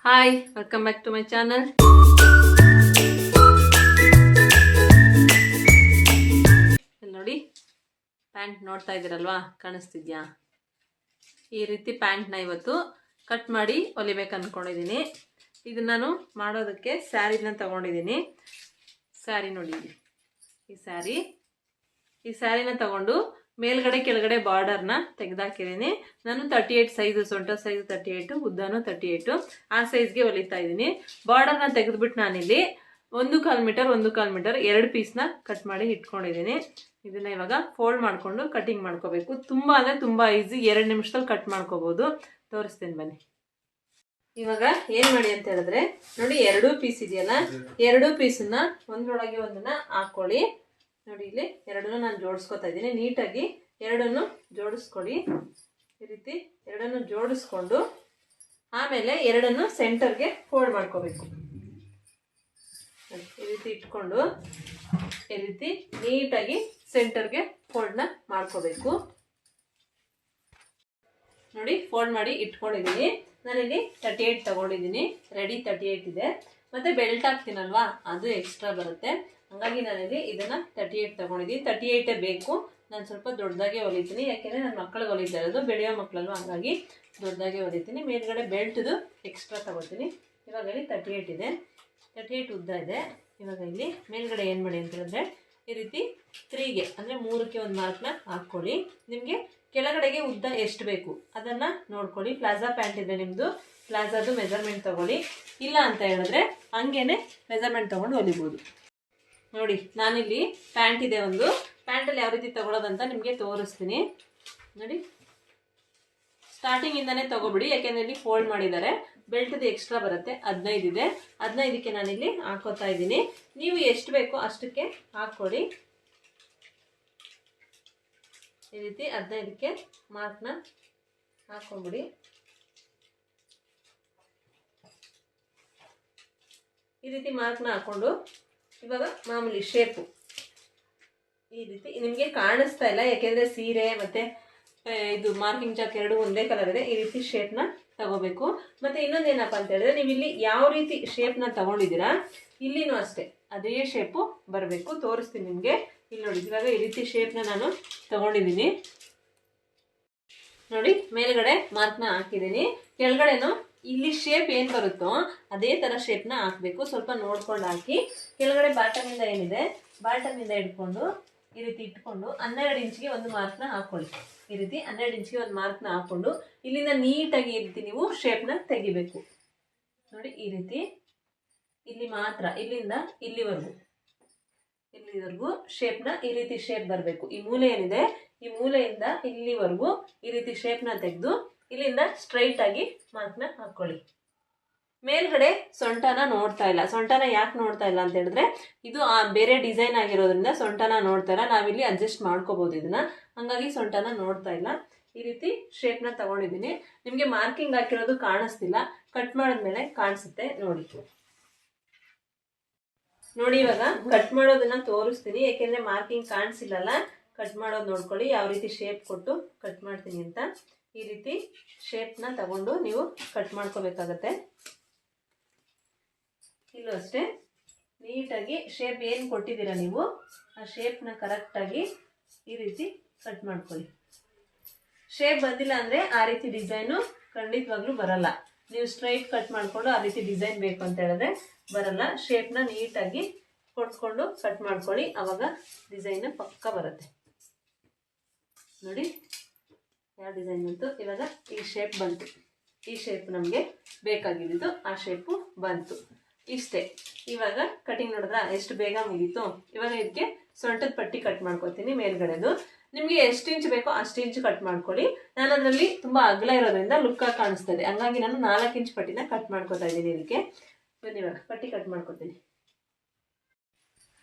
Hi, welcome back to my channel. ನೋಡಿ, pant ನೋಡ್ತಾ ಇದ್ದೀರಲ್ವಾ, ಕಾಣಿಸ್ತಿದ್ಯಾ? ಈ ರೀತಿ ಪ್ಯಾಂಟ್ನ ಇವತ್ತು ಕಟ್ ಮಾಡಿ ಹೊಲಿಬೇಕು ಅಂದ್ಕೊಂಡಿದ್ದೀನಿ. ಇದು ನಾನು ಮಾಡೋದಕ್ಕೆ ಸ್ಯಾರಿನ ತಗೊಂಡಿದ್ದೀನಿ. ಸ್ಯಾರಿ ನೋಡಿ, ಈ ಸ್ಯಾರಿನ ತಗೊಂಡು ಮೇಲ್ಗಡೆ ಕೆಳಗಡೆ ಬಾರ್ಡರ್ನ ತೆಗೆದಾಕಿದ್ದೀನಿ. ನಾನು 38 ಸೈಜು, ಸೊಂಟ ಸೈಜು 38, ಉದ್ದನೂ 38, ಆ ಸೈಜ್ಗೆ ಹೊಲಿತಾ ಇದ್ದೀನಿ. ಬಾರ್ಡರ್ನ ತೆಗೆದ್ಬಿಟ್ಟು ನಾನಿಲ್ಲಿ 1/4 ಮೀಟರ್ 1/4 ಮೀಟರ್ 2 ಪೀಸ್ನ ಕಟ್ ಮಾಡಿ ಇಟ್ಕೊಂಡಿದ್ದೀನಿ. ಇದನ್ನ ಇವಾಗ ಫೋಲ್ಡ್ ಮಾಡಿಕೊಂಡು ಕಟಿಂಗ್ ಮಾಡ್ಕೋಬೇಕು. ತುಂಬ ಅಂದರೆ ತುಂಬ ಈಸಿ, 2 ನಿಮಿಷದಲ್ಲಿ ಕಟ್ ಮಾಡ್ಕೋಬೋದು. ತೋರಿಸ್ತೀನಿ ಬನ್ನಿ. ಇವಾಗ ಏನು ಮಾಡಿ ಅಂತ ಹೇಳಿದ್ರೆ, ನೋಡಿ 2 ಪೀಸ್ ಇದೆಯಲ್ಲ, 2 ಪೀಸನ್ನ ಒಂದ್ರೊಳಗೆ ಒಂದನ್ನ ಹಾಕೊಳ್ಳಿ. ನೋಡಿ, ಇಲ್ಲಿ 2 ನಾನು ಜೋಡಿಸ್ಕೊತಾ ಇದ್ದೀನಿ. ನೀಟಾಗಿ 2 ಜೋಡಿಸ್ಕೊಳ್ಳಿ. ಈ ರೀತಿ 2 ಜೋಡಿಸ್ಕೊಂಡು ಆಮೇಲೆ 2 ಸೆಂಟರ್ಗೆ ಫೋಲ್ಡ್ ಮಾಡ್ಕೋಬೇಕು. ಈ ರೀತಿ ಇಟ್ಕೊಂಡು ಈ ರೀತಿ ನೀಟಾಗಿ ಸೆಂಟರ್ಗೆ ಫೋಲ್ಡ್ನ ಮಾಡ್ಕೋಬೇಕು. ನೋಡಿ, ಫೋಲ್ಡ್ ಮಾಡಿ ಇಟ್ಕೊಂಡಿದ್ದೀನಿ. ನಾನಿಲ್ಲಿ 38 ತಗೊಂಡಿದ್ದೀನಿ. ರೆಡಿ 38 ಇದೆ. ಮತ್ತೆ ಬೆಲ್ಟ್ ಹಾಕ್ತೀನಲ್ವಾ, ಅದು ಎಕ್ಸ್ಟ್ರಾ ಬರುತ್ತೆ. ಹಾಗಾಗಿ ನಾನಿಲ್ಲಿ ಇದನ್ನ 38 ತಗೊಂಡಿದ್ದೀನಿ. 38 ಬೇಕು. ನಾನು ಸ್ವಲ್ಪ ದೊಡ್ಡದಾಗೆ ಹೊಲಿತೀನಿ, ಯಾಕೆಂದರೆ ನನ್ನ ಮಕ್ಕಳಿಗೆ ಹೊಲಿತಾ ಇರೋದು, ಬೆಳೆಯೋ ಮಕ್ಕಳಲ್ವ, ಹಾಗಾಗಿ ದೊಡ್ಡದಾಗೆ ಹೊಲಿತೀನಿ. ಮೇಲ್ಗಡೆ ಬೆಲ್ಟ್ದು ಎಕ್ಸ್ಟ್ರಾ ತಗೋತೀನಿ. ಇವಾಗ ಇಲ್ಲಿ 38 ಇದೆ, 38 ಉದ್ದ ಇದೆ. ಇವಾಗ ಇಲ್ಲಿ ಮೇಲ್ಗಡೆ ಏನು ಮಾಡಿ ಅಂತ ಹೇಳಿದ್ರೆ, ಈ ರೀತಿ 3ಗೆ ಅಂದರೆ 3ಕ್ಕೆ ಒಂದು ಮಾರ್ಕ್ನ ಹಾಕ್ಕೊಳ್ಳಿ. ನಿಮಗೆ ಕೆಳಗಡೆಗೆ ಉದ್ದ ಎಷ್ಟು ಬೇಕು ಅದನ್ನು ನೋಡ್ಕೊಳ್ಳಿ. ಪ್ಲಾಜಾ ಪ್ಯಾಂಟ್ ಇದೆ ನಿಮ್ಮದು, ಪ್ಲಾಜಾದು ಮೆಜರ್ಮೆಂಟ್ ತೊಗೊಳ್ಳಿ. ಇಲ್ಲ ಅಂತ ಹೇಳಿದ್ರೆ ಹಂಗೇನೆ ಮೆಜರ್ಮೆಂಟ್ ತೊಗೊಂಡು ಹೊಲಿಬೋದು. ನೋಡಿ, ನಾನಿಲ್ಲಿ ಪ್ಯಾಂಟ್ ಇದೆ ಒಂದು, ಪ್ಯಾಂಟಲ್ಲಿ ಯಾವ ರೀತಿ ತೊಗೊಳೋದಂತ ನಿಮಗೆ ತೋರಿಸ್ತೀನಿ. ನೋಡಿ, ಸ್ಟಾರ್ಟಿಂಗಿಂದನೇ ತೊಗೊಬಿಡಿ, ಯಾಕೆಂದರೆ ಇಲ್ಲಿ ಫೋಲ್ಡ್ ಮಾಡಿದ್ದಾರೆ. ಬೆಲ್ಟ್ದು ಎಕ್ಸ್ಟ್ರಾ ಬರುತ್ತೆ, 15 ಇದೆ. 15ಕ್ಕೆ ನಾನಿಲ್ಲಿ ಹಾಕೋತಾ ಇದ್ದೀನಿ. ನೀವು ಎಷ್ಟು ಬೇಕೋ ಅಷ್ಟಕ್ಕೆ ಹಾಕ್ಕೊಳ್ಳಿ. ಈ ರೀತಿ 15ಕ್ಕೆ ಮಾರ್ಕ್ನ ಹಾಕೊಂಡ್ಬಿಡಿ. ಈ ರೀತಿ ಮಾರ್ಕ್ನ ಹಾಕೊಂಡು ಇವಾಗ ಮಾಮೂಲಿ ಶೇಪು ಈ ರೀತಿ ನಿಮಗೆ ಕಾಣಿಸ್ತಾ ಇಲ್ಲ, ಯಾಕೆಂದರೆ ಸೀರೆ ಮತ್ತು ಇದು ಮಾರ್ಕಿಂಗ್ ಚಾಕ್ 2 ಒಂದೇ ಕಲರ್ ಇದೆ. ಈ ರೀತಿ ಶೇಪ್ನ ತಗೋಬೇಕು. ಮತ್ತು ಇನ್ನೊಂದೇನಪ್ಪ ಅಂತ ಹೇಳಿದ್ರೆ, ನೀವು ಇಲ್ಲಿ ಯಾವ ರೀತಿ ಶೇಪ್ನ ತಗೊಂಡಿದ್ದೀರಾ, ಇಲ್ಲಿನೂ ಅಷ್ಟೇ ಅದೇ ಶೇಪು ಬರಬೇಕು. ತೋರಿಸ್ತೀನಿ ನಿಮಗೆ. ಇಲ್ಲಿ ನೋಡಿ, ಇವಾಗ ಈ ರೀತಿ ಶೇಪ್ನ ನಾನು ತಗೊಂಡಿದ್ದೀನಿ. ನೋಡಿ, ಮೇಲ್ಗಡೆ ಮಾರ್ಕ್ನ ಹಾಕಿದ್ದೀನಿ. ಕೆಳಗಡೆನೂ ಇಲ್ಲಿ ಶೇಪ್ ಏನು ಬರುತ್ತೋ ಅದೇ ಥರ ಶೇಪ್ನ ಹಾಕಬೇಕು. ಸ್ವಲ್ಪ ನೋಡ್ಕೊಂಡು ಹಾಕಿ. ಕೆಳಗಡೆ ಬಾಟಮಿಂದ ಏನಿದೆ, ಬಾಟಮಿಂದ ಇಟ್ಕೊಂಡು ಈ ರೀತಿ ಇಟ್ಕೊಂಡು 12 ಇಂಚ್ಗೆ ಒಂದು ಮಾರ್ಕ್ನ ಹಾಕ್ಕೊಳ್ಳಿ. ಈ ರೀತಿ 12 ಇಂಚ್ಗೆ ಒಂದು ಮಾರ್ಕ್ನ ಹಾಕ್ಕೊಂಡು ಇಲ್ಲಿಂದ ನೀಟಾಗಿ ಈ ರೀತಿ ನೀವು ಶೇಪ್ನ ತೆಗಿಬೇಕು. ನೋಡಿ, ಈ ರೀತಿ ಇಲ್ಲಿ ಮಾತ್ರ, ಇಲ್ಲಿಂದ ಇಲ್ಲಿವರೆಗೂ ಶೇಪ್ನ ಈ ರೀತಿ ಶೇಪ್ ಬರಬೇಕು. ಈ ಮೂಲೆ ಏನಿದೆ, ಈ ಮೂಲೆಯಿಂದ ಇಲ್ಲಿವರೆಗೂ ಈ ರೀತಿ ಶೇಪ್ನ ತೆಗೆದು ಇಲ್ಲಿಂದ ಸ್ಟ್ರೈಟ್ ಆಗಿ ಮಾರ್ಕ್ನ ಹಾಕ್ಕೊಳ್ಳಿ. ಮೇಲ್ಗಡೆ ಸೊಂಟನ ನೋಡ್ತಾ ಇಲ್ಲ. ಸೊಂಟನ ಯಾಕೆ ನೋಡ್ತಾ ಇಲ್ಲ ಅಂತ ಹೇಳಿದ್ರೆ, ಇದು ಬೇರೆ ಡಿಸೈನ್ ಆಗಿರೋದ್ರಿಂದ ಸೊಂಟನ ನೋಡ್ತಾ ಇಲ್ಲ. ನಾವಿಲ್ಲಿ ಅಡ್ಜಸ್ಟ್ ಮಾಡ್ಕೋಬಹುದು ಇದನ್ನ, ಹಂಗಾಗಿ ಸೊಂಟನ ನೋಡ್ತಾ ಇಲ್ಲ. ಈ ರೀತಿ ಶೇಪ್ನ ತಗೊಂಡಿದ್ದೀನಿ. ನಿಮಗೆ ಮಾರ್ಕಿಂಗ್ ಹಾಕಿರೋದು ಕಾಣಿಸ್ತಿಲ್ಲ, ಕಟ್ ಮಾಡಿದ್ಮೇಲೆ ಕಾಣಿಸುತ್ತೆ. ನೋಡಿ, ಇವಾಗ ಕಟ್ ಮಾಡೋದನ್ನ ತೋರಿಸ್ತೀನಿ, ಯಾಕೆಂದ್ರೆ ಮಾರ್ಕಿಂಗ್ ಕಾಣಿಸಿಲ್ಲಲ್ಲ. ಕಟ್ ಮಾಡೋದು ನೋಡ್ಕೊಳ್ಳಿ, ಯಾವ ರೀತಿ ಶೇಪ್ ಕೊಟ್ಟು ಕಟ್ ಮಾಡ್ತೀನಿ ಅಂತ. ಈ ರೀತಿ ಶೇಪ್ನ ತಗೊಂಡು ನೀವು ಕಟ್ ಮಾಡ್ಕೋಬೇಕಾಗತ್ತೆ. ಇಲ್ಲೂ ಅಷ್ಟೇ ನೀಟಾಗಿ ಶೇಪ್ ಏನು ಕೊಟ್ಟಿದ್ದೀರಾ ನೀವು, ಆ ಶೇಪ್ನ ಕರೆಕ್ಟಾಗಿ ಈ ರೀತಿ ಕಟ್ ಮಾಡ್ಕೊಳ್ಳಿ. ಶೇಪ್ ಬಂದಿಲ್ಲ ಅಂದರೆ ಆ ರೀತಿ ಡಿಸೈನು ಖಂಡಿತವಾಗ್ಲೂ ಬರಲ್ಲ. ನೀವು ಸ್ಟ್ರೈಟ್ ಕಟ್ ಮಾಡಿಕೊಂಡು ಆ ರೀತಿ ಡಿಸೈನ್ ಬೇಕು ಅಂತ ಹೇಳಿದ್ರೆ ಬರಲ್ಲ. ಶೇಪ್ನ ನೀಟಾಗಿ ಕೊಟ್ಕೊಂಡು ಕಟ್ ಮಾಡ್ಕೊಳ್ಳಿ, ಆವಾಗ ಡಿಸೈನ್ ಪಕ್ಕ ಬರುತ್ತೆ. ನೋಡಿ, ಯಾವ ಡಿಸೈನ್ ಬಂತು. ಇವಾಗ ಈ ಶೇಪ್ ಬಂತು. ಈ ಶೇಪ್ ನಮಗೆ ಬೇಕಾಗಿದ್ದು, ಆ ಶೇಪು ಬಂತು. ಇಷ್ಟೇ. ಇವಾಗ ಕಟಿಂಗ್ ನೋಡಿದ್ರ ಎಷ್ಟು ಬೇಗ ಮುಗೀತು. ಇವಾಗ ಇದಕ್ಕೆ ಸೊಂಟದ ಪಟ್ಟಿ ಕಟ್ ಮಾಡ್ಕೊತೀನಿ. ಮೇಲ್ಗಡೆದು ನಿಮಗೆ ಎಷ್ಟು ಇಂಚ್ ಬೇಕೋ ಅಷ್ಟು ಇಂಚ್ ಕಟ್ ಮಾಡ್ಕೊಳ್ಳಿ. ನಾನು ಅದರಲ್ಲಿ ತುಂಬ ಅಗಲ ಇರೋದ್ರಿಂದ ಲುಕ್ಕಾಗಿ ಕಾಣಿಸ್ತದೆ, ಹಂಗಾಗಿ ನಾನು 4 ಇಂಚ್ ಪಟ್ಟಿನ ಕಟ್ ಮಾಡ್ಕೊತಾ ಇದ್ದೀನಿ. ಇದಕ್ಕೆ ಬನ್ನಿ, ಇವಾಗ ಪಟ್ಟಿ ಕಟ್ ಮಾಡ್ಕೊತೀನಿ.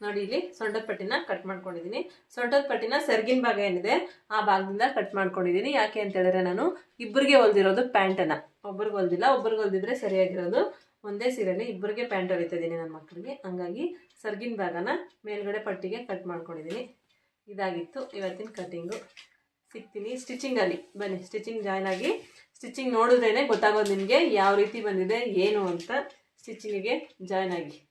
ನೋಡಿ, ಇಲ್ಲಿ ಸೊಂಟದ ಪಟ್ಟಿನ ಕಟ್ ಮಾಡ್ಕೊಂಡಿದ್ದೀನಿ. ಸೊಂಟದ ಪಟ್ಟಿನ ಸೆರ್ಗಿನ ಭಾಗ ಏನಿದೆ ಆ ಭಾಗದಿಂದ ಕಟ್ ಮಾಡ್ಕೊಂಡಿದ್ದೀನಿ. ಯಾಕೆ ಅಂತ ಹೇಳಿದ್ರೆ, ನಾನು ಇಬ್ಬರಿಗೆ ಹೊಲ್ದಿರೋದು ಪ್ಯಾಂಟನ್ನ, ಒಬ್ರಿಗೆ ಹೊಲ್ದಿಲ್ಲ. ಒಬ್ರಿಗೆ ಹೊಲ್ದಿದ್ರೆ ಸರಿಯಾಗಿರೋದು. ಒಂದೇ ಸೀರೆಯಲ್ಲಿ ಇಬ್ಬರಿಗೆ ಪ್ಯಾಂಟ್ ಹೊಲಿತಾ ಇದ್ದೀನಿ ನನ್ನ ಮಕ್ಕಳಿಗೆ, ಹಂಗಾಗಿ ಸೆರ್ಗಿನ ಭಾಗನ ಮೇಲ್ಗಡೆ ಪಟ್ಟಿಗೆ ಕಟ್ ಮಾಡ್ಕೊಂಡಿದ್ದೀನಿ. ಇದಾಗಿತ್ತು ಇವತ್ತಿನ ಕಟಿಂಗು. ಸಿಗ್ತೀನಿ ಸ್ಟಿಚಿಂಗಲ್ಲಿ. ಬನ್ನಿ, ಸ್ಟಿಚಿಂಗ್ ಜಾಯ್ನ್ ಆಗಿ ಸ್ಟಿಚಿಂಗ್ ನೋಡಿದ್ರೇ ಗೊತ್ತಾಗೋದು ನಿಮಗೆ ಯಾವ ರೀತಿ ಬಂದಿದೆ ಏನು ಅಂತ. ಸ್ಟಿಚಿಂಗಿಗೆ ಜಾಯ್ನ್ ಆಗಿ.